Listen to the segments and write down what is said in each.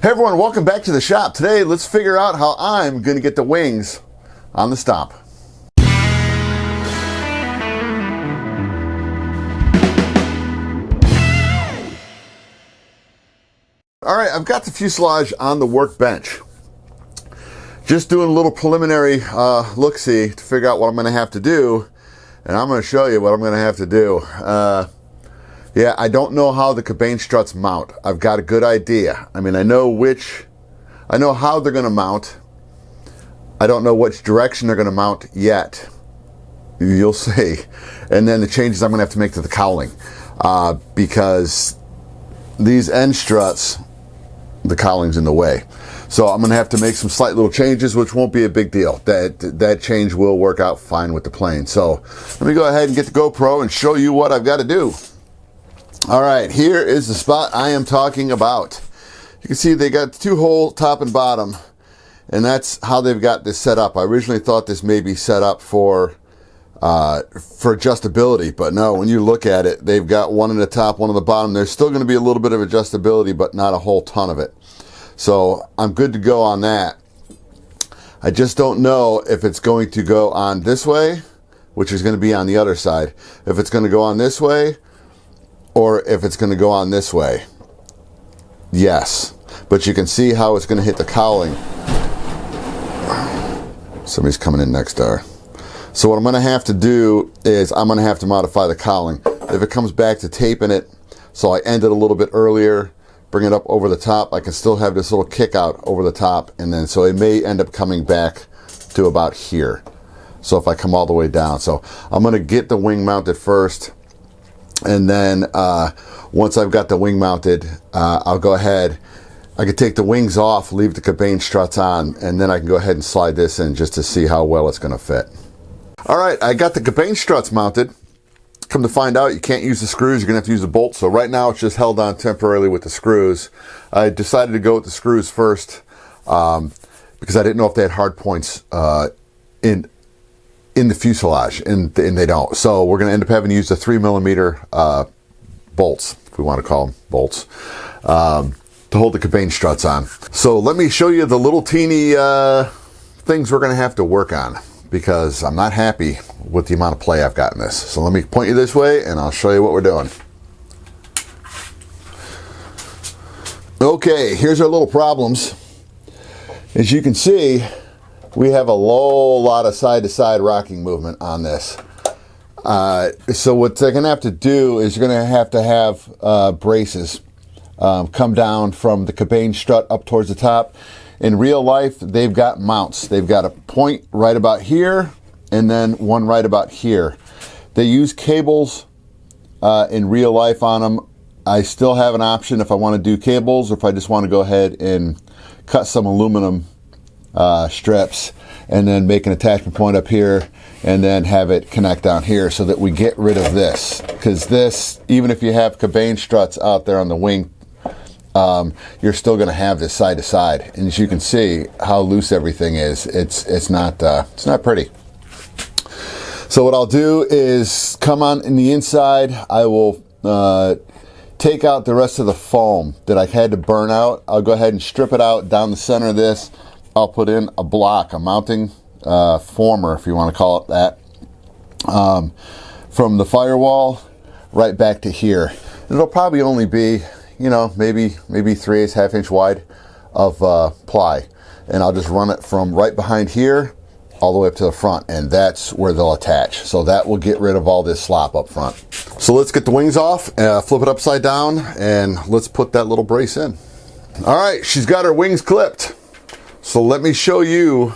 Hey everyone, welcome back to the shop. Today, let's figure out how I'm going to get the wings on the Stampe. All right, I've got the fuselage on the workbench. Just doing a little preliminary look-see to figure out what I'm going to have to do, and I'm going to show you what I'm going to have to do. Yeah, I don't know how the cabane struts mount. I've got a good idea. I mean, I know how they're going to mount. I don't know which direction they're going to mount yet. You'll see. And then the changes I'm going to have to make to the cowling, because these end struts, the cowling's in the way. So I'm going to have to make some slight little changes, which won't be a big deal. That change will work out fine with the plane. So let me go ahead and get the GoPro and show you what I've got to do. All right, here is the spot I am talking about. You can see they got 2 holes, top and bottom, and that's how they've got this set up. I originally thought this may be set up for adjustability, but no, when you look at it, they've got one in the top, one on the bottom. There's still going to be a little bit of adjustability, but not a whole ton of it. So I'm good to go on that. I just don't know if it's going to go on this way, which is going to be on the other side, if it's going to go on this way, or if it's going to go on this way. Yes, but you can see how it's going to hit the cowling. Somebody's coming in next door. So what I'm going to have to do is I'm going to have to modify the cowling. If it comes back to taping it, so I end it a little bit earlier, bring it up over the top, I can still have this little kick out over the top, and then so it may end up coming back to about here. So if I come all the way down. So I'm going to get the wing mounted first, and then once I've got the wing mounted, I'll go ahead. I could take the wings off, leave the cabane struts on, and then I can go ahead and slide this in just to see how well it's going to fit. All right, I got the cabane struts mounted. Come to find out, you can't use the screws, you're going to have to use the bolts. So right now it's just held on temporarily with the screws. I decided to go with the screws first because I didn't know if they had hard points in the fuselage, and they don't. So we're going to end up having to use the 3mm bolts, if we want to call them bolts, to hold the cabane struts on. So let me show you the little teeny things we're going to have to work on, because I'm not happy with the amount of play I've got in this. So let me point you this way and I'll show you what we're doing. Okay, here's our little problems. As you can see, we have a whole lot of side-to-side rocking movement on this. So what they're going to have to do is you're going to have braces come down from the cabane strut up towards the top. In real life, they've got mounts. They've got a point right about here and then one right about here. They use cables in real life on them. I still have an option if I want to do cables, or if I just want to go ahead and cut some aluminum strips and then make an attachment point up here and then have it connect down here, so that we get rid of this. Because this, even if you have cabane struts out there on the wing, you're still going to have this side to side, and as you can see how loose everything is, it's not pretty. So what I'll do is come on in the inside. I will take out the rest of the foam that I had to burn out. I'll go ahead and strip it out down the center of this. I'll put in a block, a mounting former, if you want to call it that, from the firewall right back to here. It'll probably only be, you know, maybe 3/8, ½ inch wide of ply, and I'll just run it from right behind here all the way up to the front, and that's where they'll attach. So that will get rid of all this slop up front. So let's get the wings off, flip it upside down, and let's put that little brace in. All right, she's got her wings clipped. So let me show you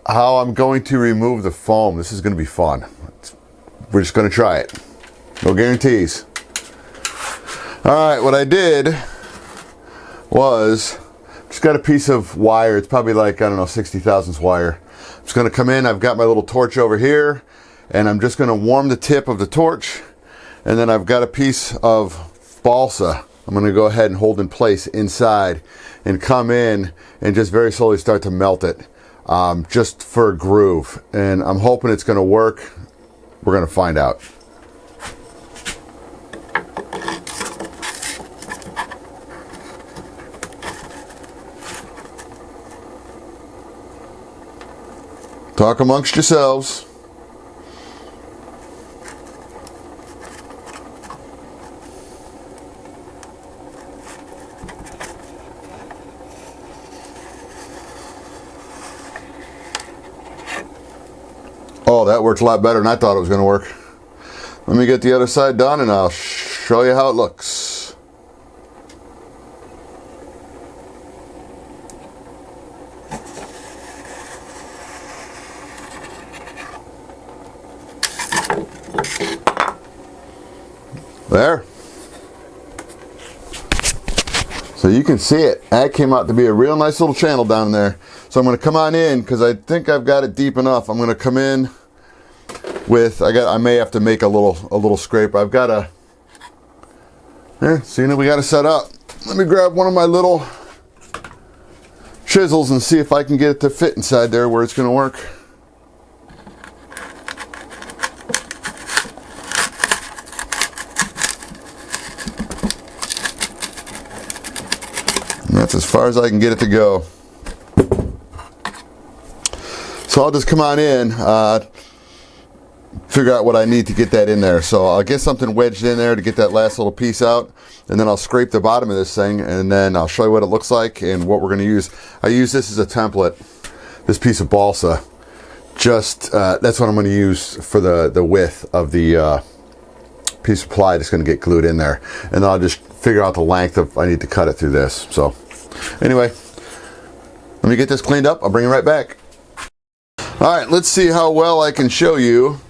how I'm going to remove the foam. This is going to be fun. We're just going to try it. No guarantees. All right, what I did was just got a piece of wire. It's probably like, I don't know, 60 thousandths wire. I'm just going to come in. I've got my little torch over here, and I'm just going to warm the tip of the torch, and then I've got a piece of balsa I'm going to go ahead and hold in place inside and come in and just very slowly start to melt it, just for a groove. And I'm hoping it's going to work. We're going to find out. Talk amongst yourselves. Oh, that works a lot better than I thought it was going to work. Let me get the other side done and I'll show you how it looks. There. So you can see it. That came out to be a real nice little channel down there. So I'm going to come on in because I think I've got it deep enough. I'm going to come in with, I may have to make a little scrape. I've got a, there, see, we got it set up. Let me grab one of my little chisels and see if I can get it to fit inside there where it's going to work. And that's as far as I can get it to go. So I'll just come on in, figure out what I need to get that in there. So I'll get something wedged in there to get that last little piece out, and then I'll scrape the bottom of this thing, and then I'll show you what it looks like and what we're going to use. I use this as a template, this piece of balsa. Just that's what I'm going to use for the width of the piece of ply that's going to get glued in there, and then I'll just figure out the length of, I need to cut it through this. So anyway, let me get this cleaned up. I'll bring it right back. All right, let's see how well I can show you.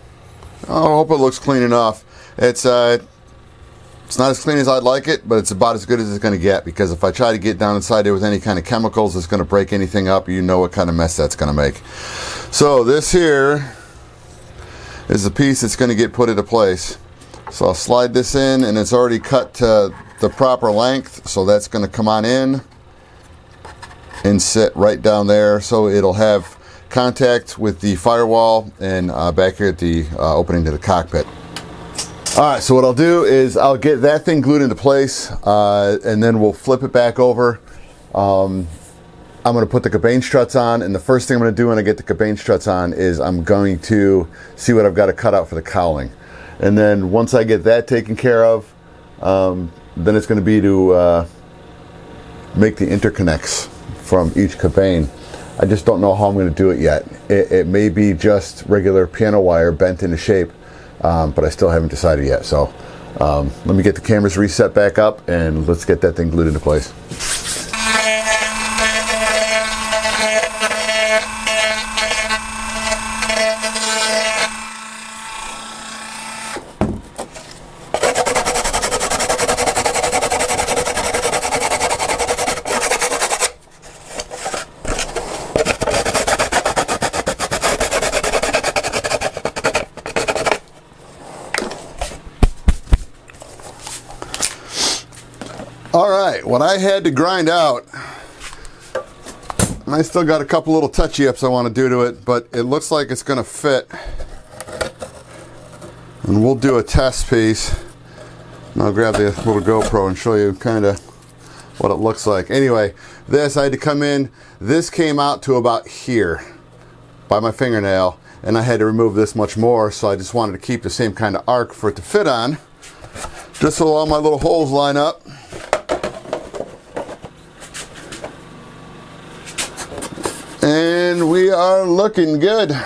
I hope it looks clean enough. It's not as clean as I'd like it, but it's about as good as it's going to get, because if I try to get down inside there with any kind of chemicals, it's going to break anything up. You know what kind of mess that's going to make. So this here is the piece that's going to get put into place. So I'll slide this in, and it's already cut to the proper length, so that's going to come on in and sit right down there, so it'll have contact with the firewall and back here at the opening to the cockpit. Alright, so what I'll do is I'll get that thing glued into place, and then we'll flip it back over. I'm going to put the cabane struts on, and the first thing I'm going to do when I get the cabane struts on is I'm going to see what I've got to cut out for the cowling. And then once I get that taken care of, then it's going to be to make the interconnects from each cabane. I just don't know how I'm going to do it yet. It may be just regular piano wire bent into shape, but I still haven't decided yet. So let me get the cameras reset back up, and let's get that thing glued into place. Alright, what I had to grind out, and I still got a couple little touchy-ups I want to do to it, but it looks like it's going to fit. And we'll do a test piece. And I'll grab the little GoPro and show you kind of what it looks like. Anyway, this, I had to come in. This came out to about here by my fingernail, and I had to remove this much more, so I just wanted to keep the same kind of arc for it to fit on, just so all my little holes line up. And we are looking good. Let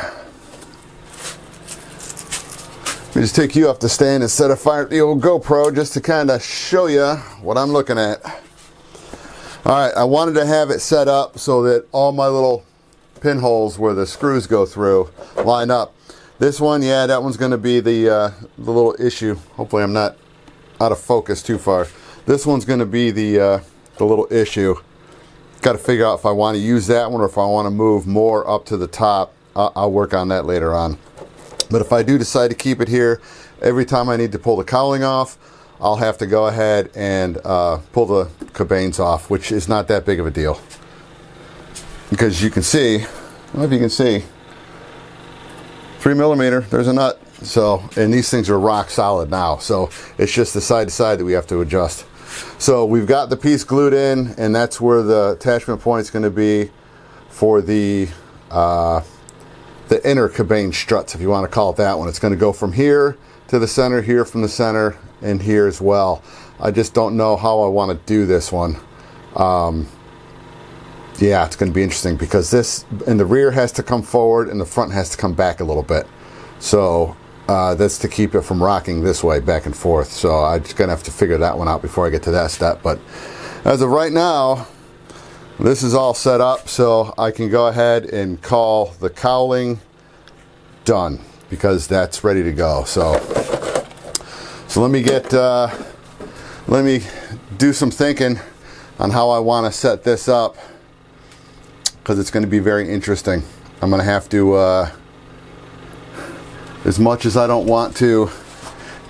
me just take you off the stand instead of fire the old GoPro, just to kind of show you what I'm looking at. Alright, I wanted to have it set up so that all my little pinholes where the screws go through line up. This one, yeah, that one's going to be the little issue. Hopefully I'm not out of focus too far. This one's going to be the little issue. Got to figure out if I want to use that one or if I want to move more up to the top. I'll work on that later on. But if I do decide to keep it here, every time I need to pull the cowling off, I'll have to go ahead and pull the cabanes off, which is not that big of a deal. Because you can see, I don't know if you can see, 3mm, there's a nut. So, and these things are rock solid now. So it's just the side to side that we have to adjust. So we've got the piece glued in, and that's where the attachment point is going to be for the the inner cabane struts, if you want to call it that one. It's going to go from here to the center, here from the center, and here as well. I just don't know how I want to do this one. Yeah, it's going to be interesting because this in the rear has to come forward and the front has to come back a little bit. So that's to keep it from rocking this way back and forth. So I'm just going to have to figure that one out before I get to that step. But as of right now, this is all set up, so I can go ahead and call the cowling done because that's ready to go. So let me do some thinking on how I want to set this up, because it's going to be very interesting. I'm going to have to, as much as I don't want to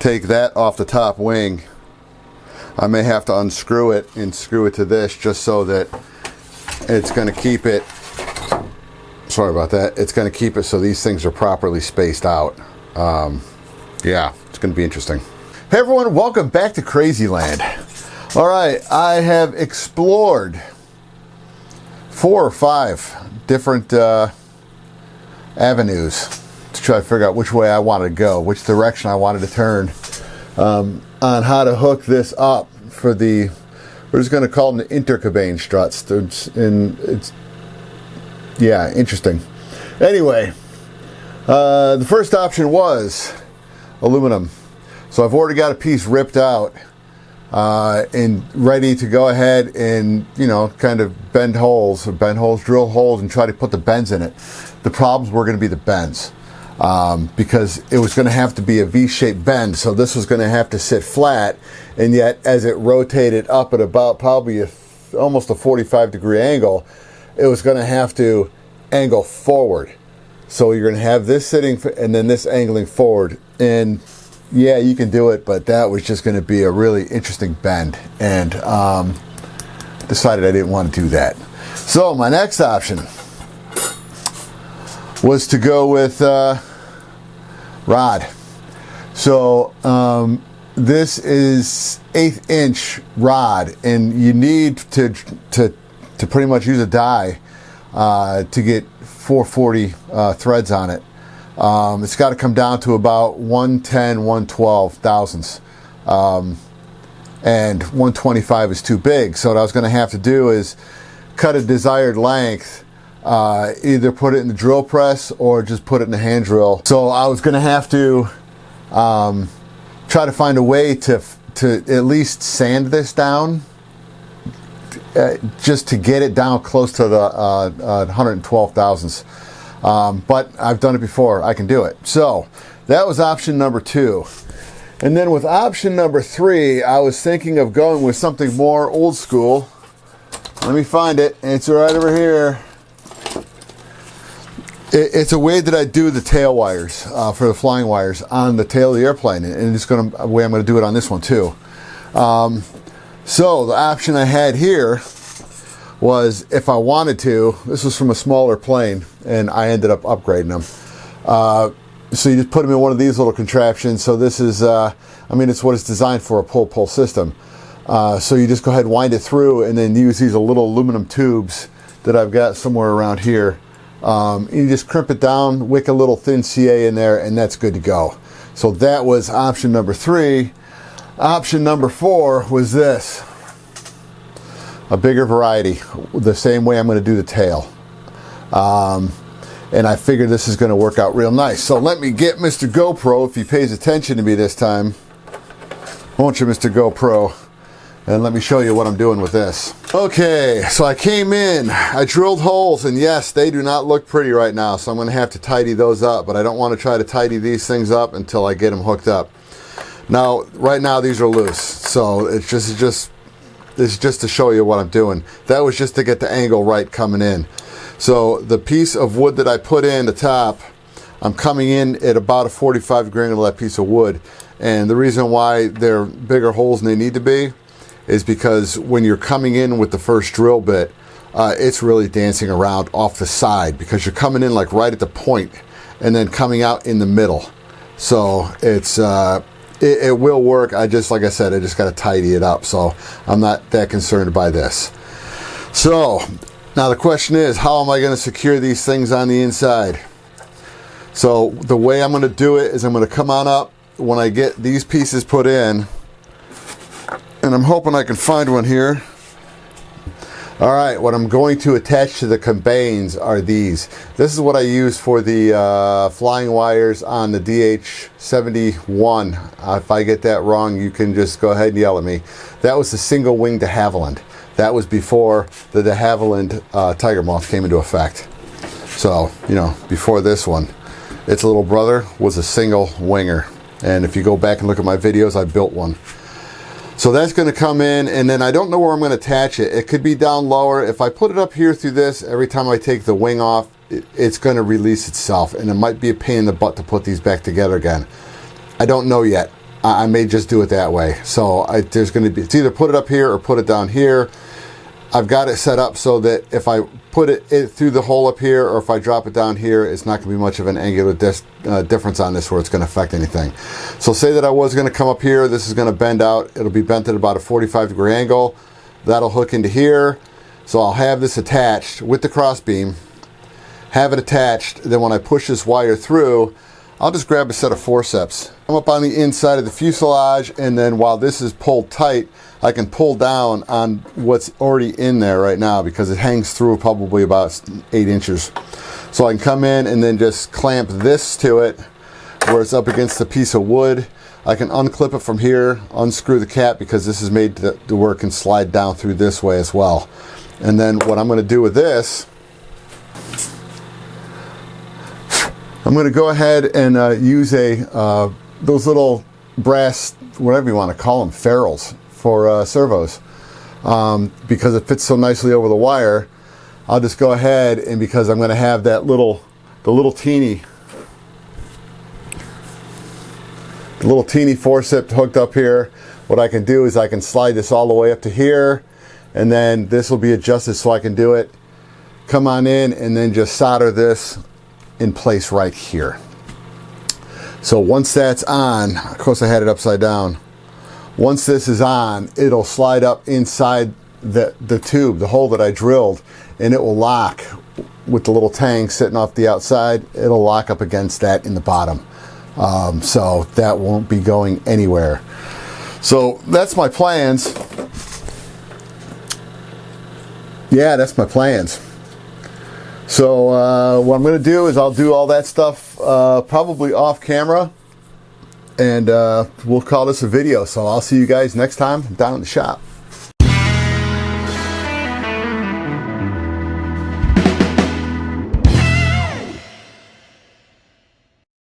take that off the top wing, I may have to unscrew it and screw it to this just so that it's going to keep it, sorry about that, it's going to keep it so these things are properly spaced out. Yeah, it's going to be interesting. Hey everyone, welcome back to Crazy Land. All right, I have explored 4 or 5 different avenues to try to figure out which way I wanted to go, which direction I wanted to turn, on how to hook this up for the, we're just going to call them the intercabane struts. It's yeah, interesting. Anyway, the first option was aluminum. So I've already got a piece ripped out and ready to go ahead and, you know, kind of bend holes, drill holes, and try to put the bends in it. The problems were going to be the bends, because it was going to have to be a V-shaped bend. So this was going to have to sit flat, and yet as it rotated up at about probably almost a 45-degree angle, it was going to have to angle forward. So you're going to have this sitting and then this angling forward. And yeah, you can do it, but that was just going to be a really interesting bend, and decided I didn't want to do that. So my next option was to go with rod. So this is 1/8 inch rod, and you need to pretty much use a die to get 440 threads on it. It's got to come down to about 110, 112 thousandths, and 125 is too big. So what I was going to have to do is cut a desired length, either put it in the drill press or just put it in the hand drill. So I was going to have to try to find a way to at least sand this down, just to get it down close to the 112 thousandths. But I've done it before, I can do it. So that was option number 2. And then with option number 3, I was thinking of going with something more old school. Let me find it. It's right over here. It's a way that I do the tail wires, for the flying wires on the tail of the airplane. And it's a way I'm going to do it on this one too. So the option I had here was, if I wanted to, this was from a smaller plane, and I ended up upgrading them. So you just put them in one of these little contraptions. So this is, I mean, it's what it's designed for, a pull-pull system. So you just go ahead and wind it through, and then use these little aluminum tubes that I've got somewhere around here. You just crimp it down, wick a little thin CA in there, and that's good to go. So that was option number 3. Option number 4 was this. A bigger variety, the same way I'm going to do the tail. And I figure this is going to work out real nice. So let me get Mr. GoPro, if he pays attention to me this time. Won't you, Mr. GoPro? And let me show you what I'm doing with this. Okay, so I came in, I drilled holes, and yes, they do not look pretty right now, so I'm going to have to tidy those up, but I don't want to try to tidy these things up until I get them hooked up. Now, right now these are loose, so it's just to show you what I'm doing. That was just to get the angle right coming in. So the piece of wood that I put in the top, I'm coming in at about a 45-degree angle of that piece of wood. And the reason why they're bigger holes than they need to be is because when you're coming in with the first drill bit, it's really dancing around off the side, because you're coming in like right at the point and then coming out in the middle. So it's it will work. Like I said, I just got to tidy it up. So I'm not that concerned by this. So now the question is, how am I going to secure these things on the inside? So the way I'm going to do it is I'm going to come on up when I get these pieces put in, and I'm hoping I can find one here. All right, what I'm going to attach to the campaigns are these. This is what I use for the flying wires on the DH71. If I get that wrong, you can just go ahead and yell at me. That was the single wing DeHavilland. That was before the DeHavilland Tiger Moth came into effect. So, you know, before this one, its little brother was a single winger. And if you go back and look at my videos, I built one. So that's going to come in, and then I don't know where I'm going to attach it. It could be down lower. If I put it up here through this, every time I take the wing off, it's going to release itself, and it might be a pain in the butt to put these back together again. I don't know yet. I may just do it that way. So there's going to be, it's either put it up here or put it down here. I've got it set up so that if I put it through the hole up here, or if I drop it down here, it's not going to be much of an angular difference on this where it's going to affect anything. So say that I was going to come up here, this is going to bend out. It'll be bent at about a 45-degree angle. That'll hook into here. So I'll have this attached with the crossbeam, have it attached. Then when I push this wire through, I'll just grab a set of forceps. I'm up on the inside of the fuselage, and then while this is pulled tight, I can pull down on what's already in there right now because it hangs through probably about 8 inches. So I can come in and then just clamp this to it where it's up against a piece of wood. I can unclip it from here, unscrew the cap because this is made to where it can slide down through this way as well. And then what I'm going to do with this, I'm going to go ahead and use those little brass, whatever you want to call them, ferrules for servos. Because it fits so nicely over the wire, I'll just go ahead, and because I'm going to have the little teeny forcep hooked up here, what I can do is I can slide this all the way up to here, and then this will be adjusted so I can do it. Come on in and then just solder this in place right here. So once that's on, of course I had it upside down. Once this is on, it'll slide up inside the tube, the hole that I drilled, and it will lock with the little tang sitting off the outside. It'll lock up against that in the bottom. So that won't be going anywhere. So that's my plans. Yeah, that's my plans. So what I'm going to do is I'll do all that stuff probably off camera, and we'll call this a video. So I'll see you guys next time down in the shop.